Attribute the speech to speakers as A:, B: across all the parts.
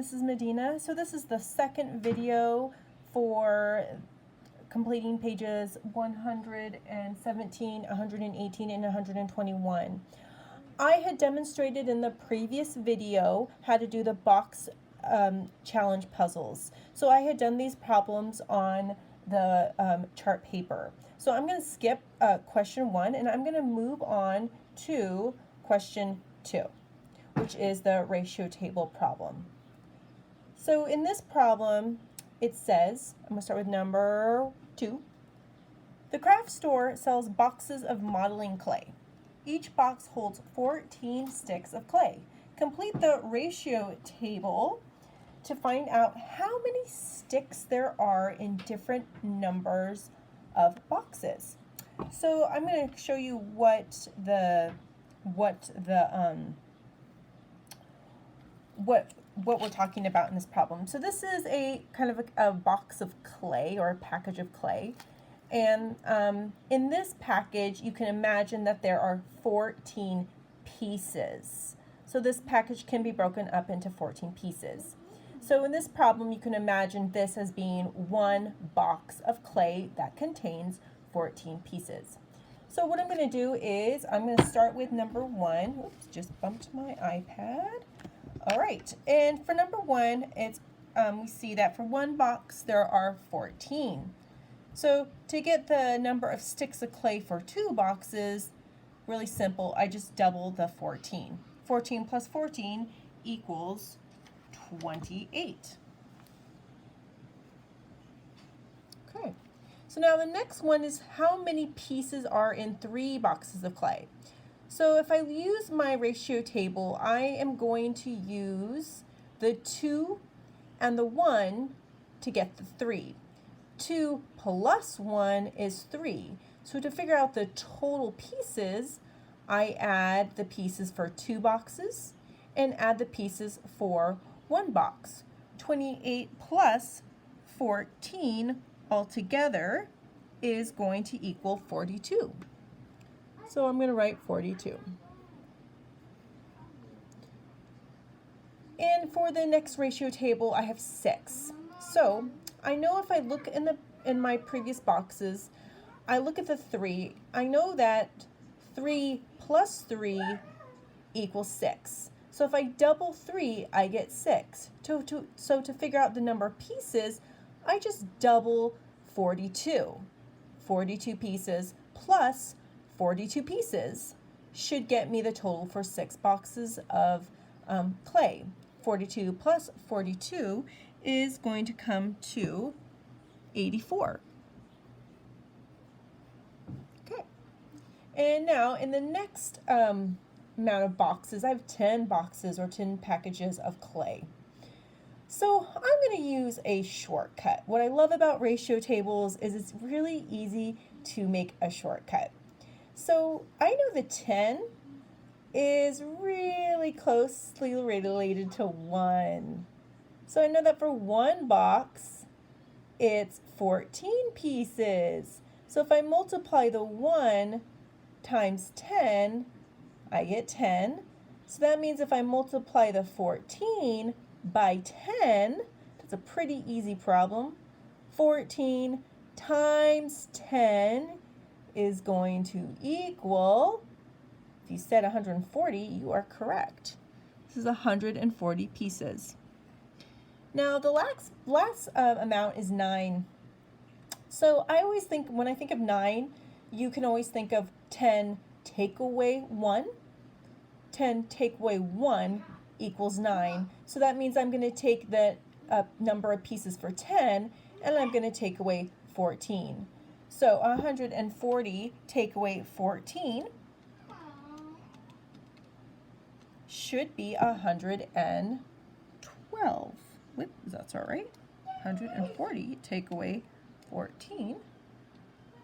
A: Mrs. Medina. So this is the second video for completing pages 117, 118, and 121. I had demonstrated in the previous video how to do the box challenge puzzles. So I had done these problems on the chart paper. So I'm going to skip question 1 and I'm going to move on to question 2, which is the ratio table problem. So in this problem, it says, I'm going to start with number 2. The craft store sells boxes of modeling clay. Each box holds 14 sticks of clay. Complete the ratio table to find out how many sticks there are in different numbers of boxes. So I'm going to show you what we're talking about in this problem. So this is a kind of a box of clay, or a package of clay. And in this package, you can imagine that there are 14 pieces. So this package can be broken up into 14 pieces. So in this problem, you can imagine this as being one box of clay that contains 14 pieces. So what I'm going to do is I'm going to start with number 1. Oops, just bumped my iPad. All right, and for number 1, it's we see that for one box there are 14. So to get the number of sticks of clay for 2 boxes, really simple, I just double the 14. 14 plus 14 equals 28. Okay, so now the next one is how many pieces are in 3 boxes of clay. So if I use my ratio table, I am going to use the 2 and the 1 to get the 3. 2 plus 1 is 3. So to figure out the total pieces, I add the pieces for 2 boxes and add the pieces for 1 box. 28 plus 14 altogether is going to equal 42. So I'm going to write 42. And for the next ratio table, I have 6. So I know if I look in my previous boxes, I look at the 3. I know that 3 plus 3 equals 6. So if I double 3, I get 6. So to figure out the number of pieces, I just double 42. 42 pieces plus 42 pieces should get me the total for 6 boxes of clay. 42 plus 42 is going to come to 84. Okay. And now in the next amount of boxes, I have 10 boxes or 10 packages of clay. So I'm going to use a shortcut. What I love about ratio tables is it's really easy to make a shortcut. So I know the 10 is really closely related to 1. So I know that for 1 box, it's 14 pieces. So if I multiply the 1 times 10, I get 10. So that means if I multiply the 14 by 10, that's a pretty easy problem. 14 times 10 is going to equal, if you said 140, you are correct. This is 140 pieces. Now the last amount is 9. So I always think, when I think of 9, you can always think of 10 take away 1. 10 take away 1 equals 9. So that means I'm going to take the number of pieces for 10 and I'm going to take away 14. So 140 take away 14 should be 112. Whoop, that's all right. 140 take away 14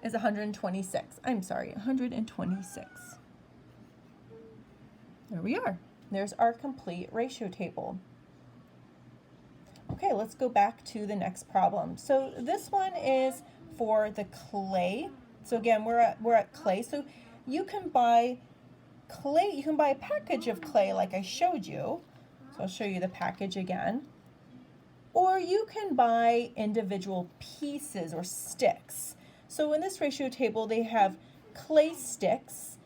A: is 126. I'm sorry, 126. There we are. There's our complete ratio table. Okay, let's go back to the next problem. So this one is for the clay. So again, we're at clay. So you can buy clay, you can buy a package of clay like I showed you. So I'll show you the package again. or you can buy individual pieces or sticks. So in this ratio table, they have clay sticks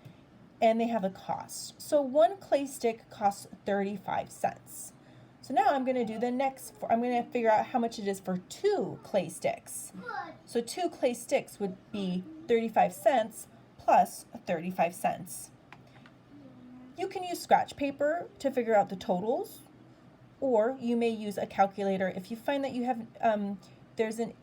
A: and they have a cost. So one clay stick costs 35 cents. So now I'm going to do the next, I'm going to figure out how much it is for 2 clay sticks. So 2 clay sticks would be 35 cents plus 35 cents. You can use scratch paper to figure out the totals, or you may use a calculator if you find that you have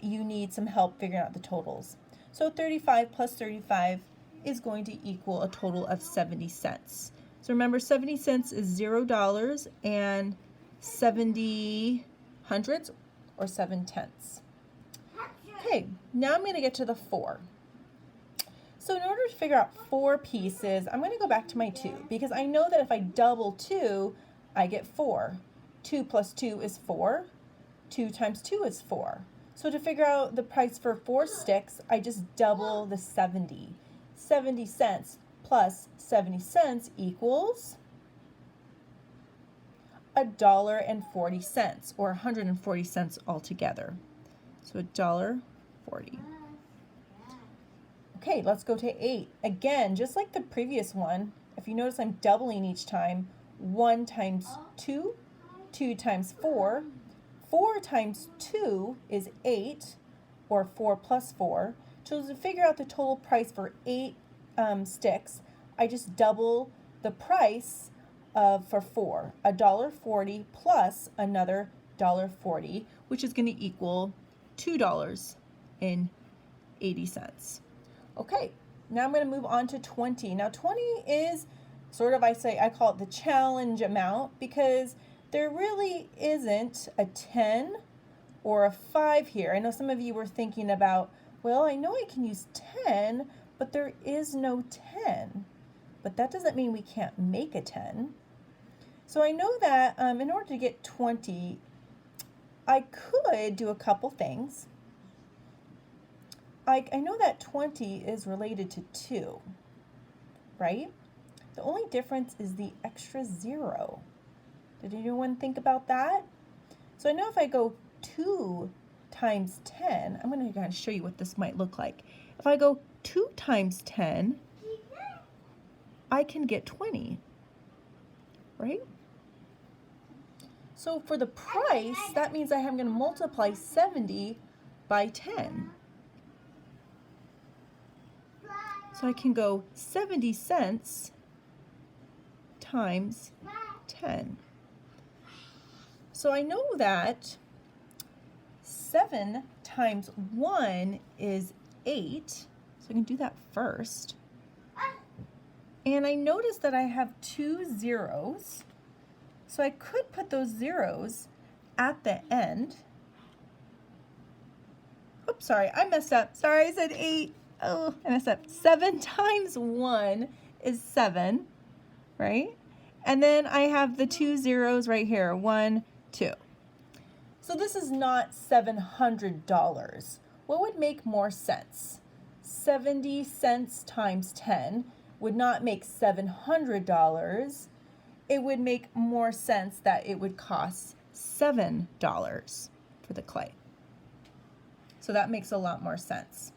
A: you need some help figuring out the totals. So 35 plus 35 is going to equal a total of 70 cents. So remember, 70 cents is $0 and 70 hundredths or 7 tenths. Okay, now I'm going to get to the 4. So in order to figure out 4 pieces, I'm going to go back to my 2 because I know that if I double 2, I get 4. 2 plus 2 is 4. 2 times 2 is 4. So to figure out the price for 4 sticks, I just double the 70. 70 cents plus 70 cents equals $1.40, or 140 cents altogether. So $1.40. Okay, let's go to 8. Again, just like the previous one, if you notice I'm doubling each time. 1 times 2, 2 times 4. 4 times 2 is 8, or 4 plus 4. So to figure out the total price for 8 sticks, I just double the price for 4, $1.40 plus another $1.40, which is going to equal $2.80. Okay, now I'm going to move on to 20. Now 20 is sort of, I call it the challenge amount, because there really isn't a 10 or a 5 here. I know some of you were thinking about, well, I know I can use 10, but there is no 10. But that doesn't mean we can't make a 10. So I know that in order to get 20, I could do a couple things. I know that 20 is related to 2, right? The only difference is the extra 0. Did anyone think about that? So I know if I go 2 times 10, I'm going to kind of show you what this might look like. If I go 2 times 10, I can get 20, right? So for the price, that means I'm going to multiply 70 by 10. So I can go 70 cents times 10. So I know that 7 times 1 is 8. So I can do that first. And I notice that I have 2 zeros. So I could put those zeros at the end. Oops, sorry, I messed up. Sorry, I said 8. Oh, I messed up. 7 times 1 is 7, right? And then I have the 2 zeros right here, 1, 2. So this is not $700. What would make more sense? 70 cents times 10 would not make $700. It would make more sense that it would cost $7 for the clay. So that makes a lot more sense.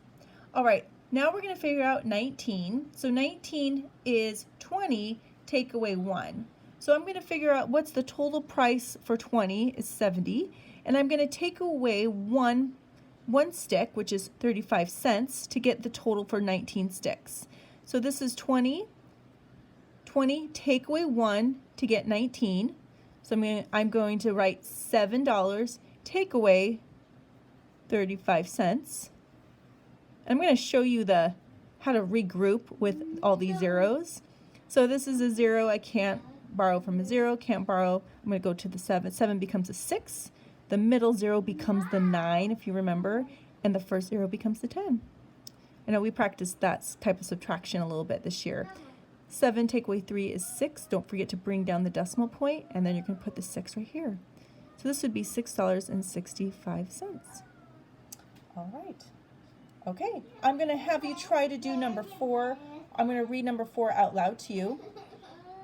A: All right, now we're going to figure out 19. So 19 is 20 take away 1. So I'm going to figure out what's the total price for 20 is 70. And I'm going to take away one stick, which is 35 cents, to get the total for 19 sticks. So this is 20. 20 take away 1 to get 19. So I'm going to write $7 take away 35 cents. I'm going to show you how to regroup with all these zeros. So this is a 0. I can't borrow from a 0, can't borrow. I'm going to go to the 7. 7 becomes a 6. The middle 0 becomes the 9, if you remember, and the first 0 becomes the 10. I know we practiced that type of subtraction a little bit this year. 7 take away 3 is 6. Don't forget to bring down the decimal point, and then you can put the 6 right here. So this would be $6.65. All right. Okay, I'm going to have you try to do number 4. I'm going to read number 4 out loud to you.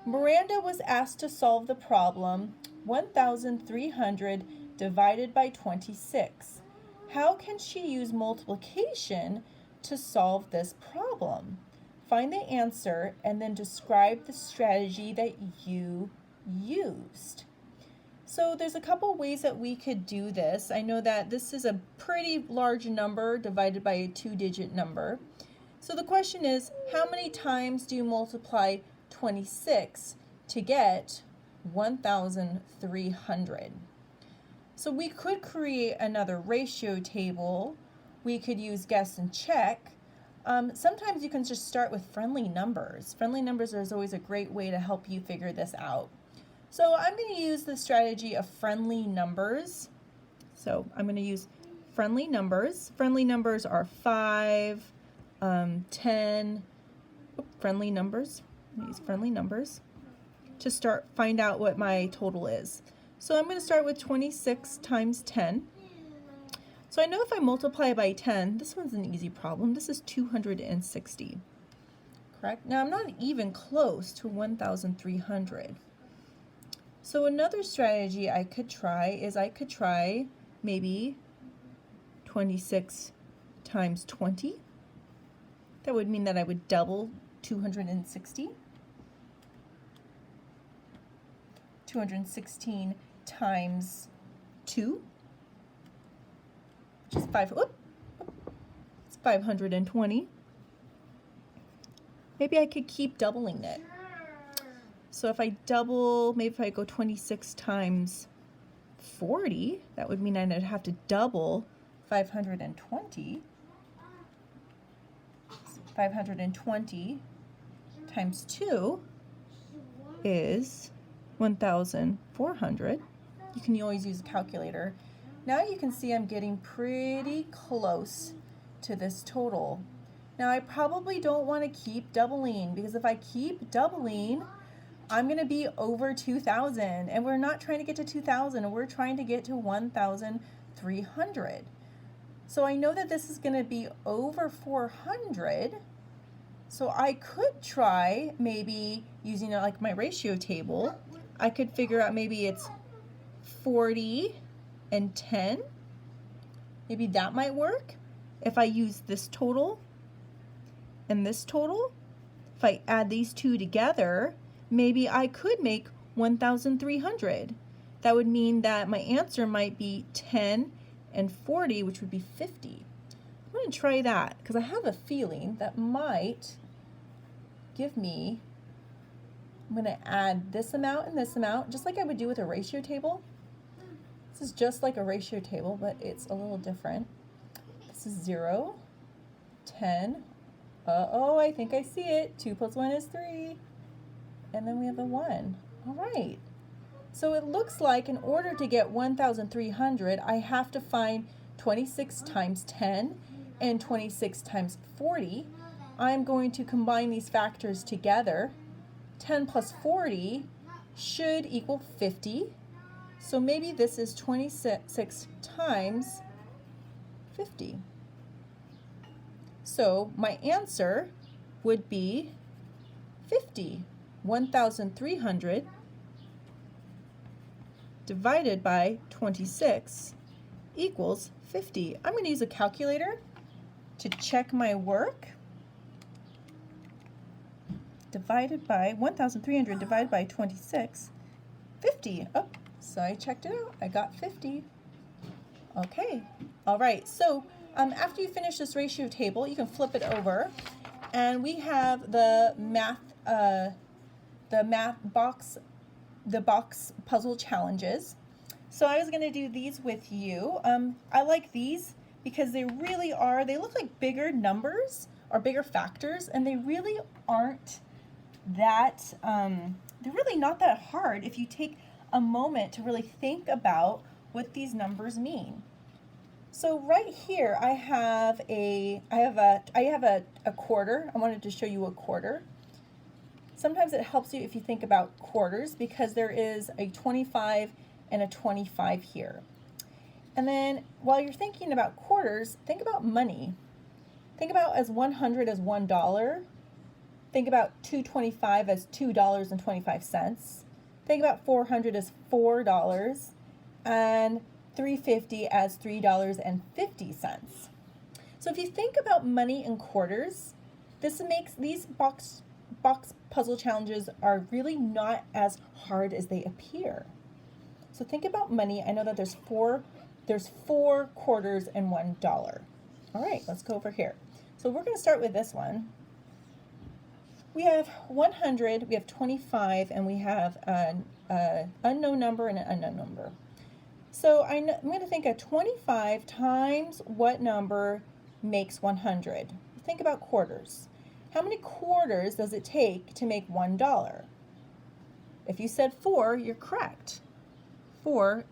A: Miranda was asked to solve the problem 1,300 divided by 26. How can she use multiplication to solve this problem? Find the answer and then describe the strategy that you used. So there's a couple ways that we could do this. I know that this is a pretty large number divided by a 2-digit number. So the question is, how many times do you multiply 26 to get 1,300? So we could create another ratio table. We could use guess and check. Sometimes you can just start with friendly numbers. Friendly numbers is always a great way to help you figure this out. So I'm going to use the strategy of friendly numbers. So I'm going to use friendly numbers. Friendly numbers are 5, 10, friendly numbers. I'm going to use friendly numbers to find out what my total is. So I'm going to start with 26 times 10. So I know if I multiply by 10, this one's an easy problem. This is 260, correct? Now I'm not even close to 1,300. So another strategy I could try is I could try maybe 26 times 20. That would mean that I would double 260. 216 times 2, which is 520. Maybe I could keep doubling it. So if I double, maybe if I go 26 times 40, that would mean I'd have to double 520. 520 times 2 is 1,400. You can always use a calculator. Now you can see I'm getting pretty close to this total. Now I probably don't want to keep doubling, because if I keep doubling, I'm going to be over 2,000, and we're not trying to get to 2,000, we're trying to get to 1,300. So I know that this is going to be over 400. So I could try maybe using like my ratio table. I could figure out maybe it's 40 and 10. Maybe that might work. If I use this total and this total, if I add these two together, maybe I could make 1,300. That would mean that my answer might be 10 and 40, which would be 50. I'm going to try that because I have a feeling that might give me, I'm going to add this amount and this amount, just like I would do with a ratio table. This is just like a ratio table, but it's a little different. This is 0, 10, uh-oh, I think I see it. 2 plus 1 is 3. And then we have the 1. All right. So it looks like in order to get 1,300, I have to find 26 times 10 and 26 times 40. I'm going to combine these factors together. 10 plus 40 should equal 50. So maybe this is 26 times 50. So my answer would be 50. 1,300 divided by 26 equals 50. I'm going to use a calculator to check my work. Divided by 1,300 divided by 26, 50. Oh, so I checked it out. I got 50. Okay. All right. So after you finish this ratio table, you can flip it over, and we have the math box, the box puzzle challenges. So I was going to do these with you. I like these because they really are, they look like bigger numbers or bigger factors, and they really aren't that, they're really not that hard if you take a moment to really think about what these numbers mean. So right here I have a quarter. I wanted to show you a quarter. Sometimes it helps you if you think about quarters, because there is a 25 and a 25 here. And then while you're thinking about quarters, think about money. Think about as 100 as $1. Think about 225 as $2.25. Think about 400 as $4. And 350 as $3.50. So if you think about money in quarters, this makes these box puzzle challenges are really not as hard as they appear. So think about money. I know that there's four quarters and $1. All right, let's go over here. So we're going to start with this one. We have 100, we have 25, and we have an unknown number and an unknown number. So I'm going to think of 25 times what number makes 100. Think about quarters. How many quarters does it take to make $1? If you said 4, you're correct. 4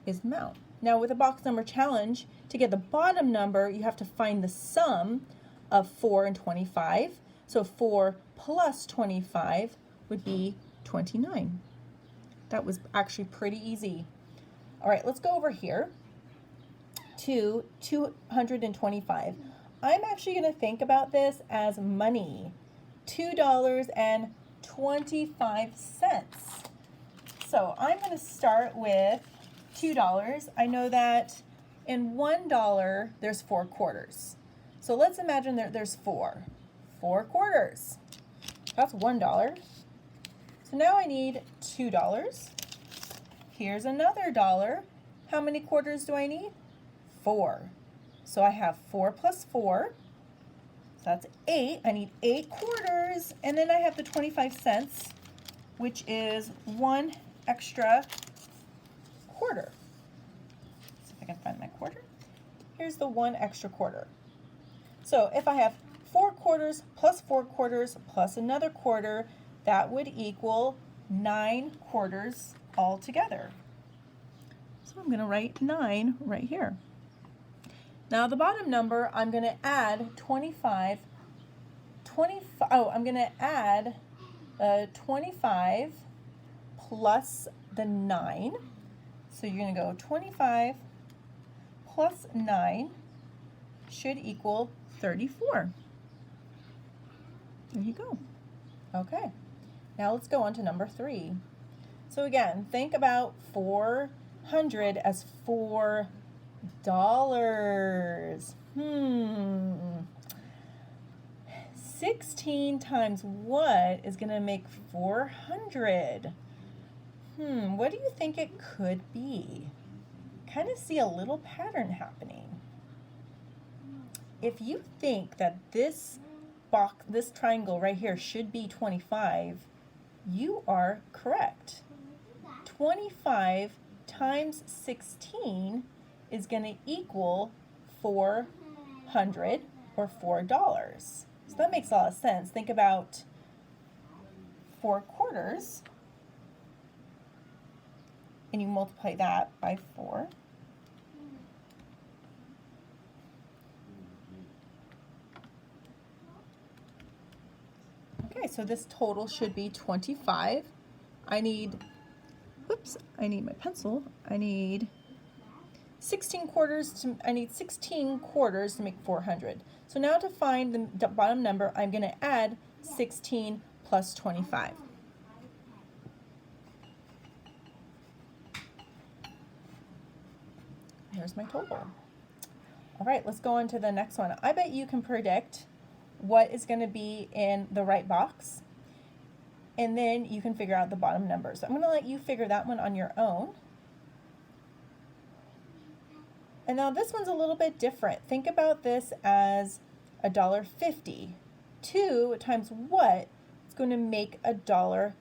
A: is the amount. Now with a box number challenge, to get the bottom number, you have to find the sum of 4 and 25. So 4 plus 25 would be 29. That was actually pretty easy. All right, let's go over here to 225. I'm actually going to think about this as money, $2.25. So I'm going to start with $2. I know that in $1 there's 4 quarters. So let's imagine there's 4 quarters. That's $1. So now I need $2. Here's another dollar. How many quarters do I need? 4. So I have 4 plus 4. So that's 8. I need 8 quarters. And then I have the 25 cents, which is 1 extra quarter. See if I can find my quarter. Here's the 1 extra quarter. So if I have 4 quarters plus 4 quarters plus another quarter, that would equal 9 quarters all together. So I'm going to write 9 right here. Now the bottom number, I'm going to add 25. I'm going to add 25 plus the 9. So you're going to go 25 plus 9 should equal 34. There you go. Okay. Now let's go on to number 3. So again, think about 400 as $4. 16 times what is going to make 400? What do you think it could be? Kind of see a little pattern happening. If you think that this triangle right here should be 25, you are correct. 25 times 16 is going to equal 400 or $4. So that makes a lot of sense. Think about 4 quarters, and you multiply that by 4. Okay, so this total should be 25. I need my pencil. I need 16 quarters to make 400. So now to find the bottom number, I'm going to add 16 plus 25. Here's my total. All right, let's go on to the next one. I bet you can predict what is going to be in the right box, and then you can figure out the bottom number. So I'm going to let you figure that one on your own. And now this one's a little bit different. Think about this as $1.50. 2 times what is going to make $1.50.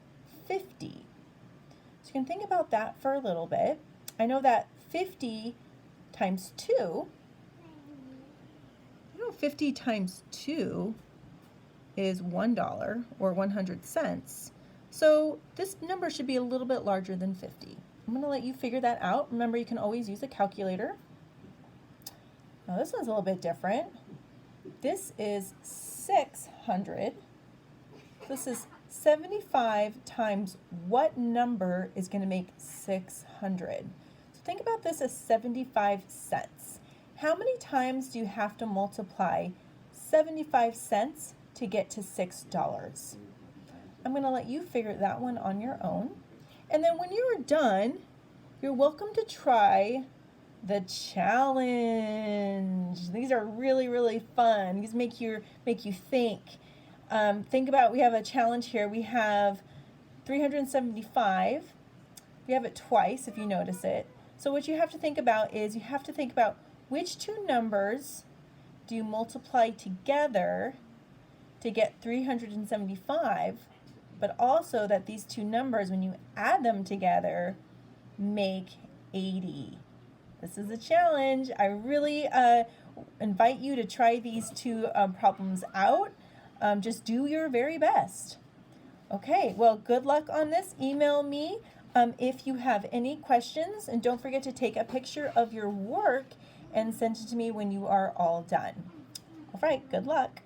A: So you can think about that for a little bit. I know that 50 times 2, 50 times 2 is $1 or 100 cents. So this number should be a little bit larger than 50. I'm going to let you figure that out. Remember, you can always use a calculator. Now this one's a little bit different. This is 600. This is 75 times what number is going to make 600? So think about this as 75 cents. How many times do you have to multiply 75 cents to get to $6? I'm going to let you figure that one on your own. And then when you're done, you're welcome to try the challenge. These are really, really fun. These make you think. Think about, we have a challenge here. We have 375. We have it twice if you notice it. So what you have to think about is you have to think about which two numbers do you multiply together to get 375, but also that these two numbers, when you add them together, make 80. This is a challenge. I really invite you to try these two problems out. Just do your very best. Okay, well, good luck on this. Email me if you have any questions, and don't forget to take a picture of your work and send it to me when you are all done. All right, good luck.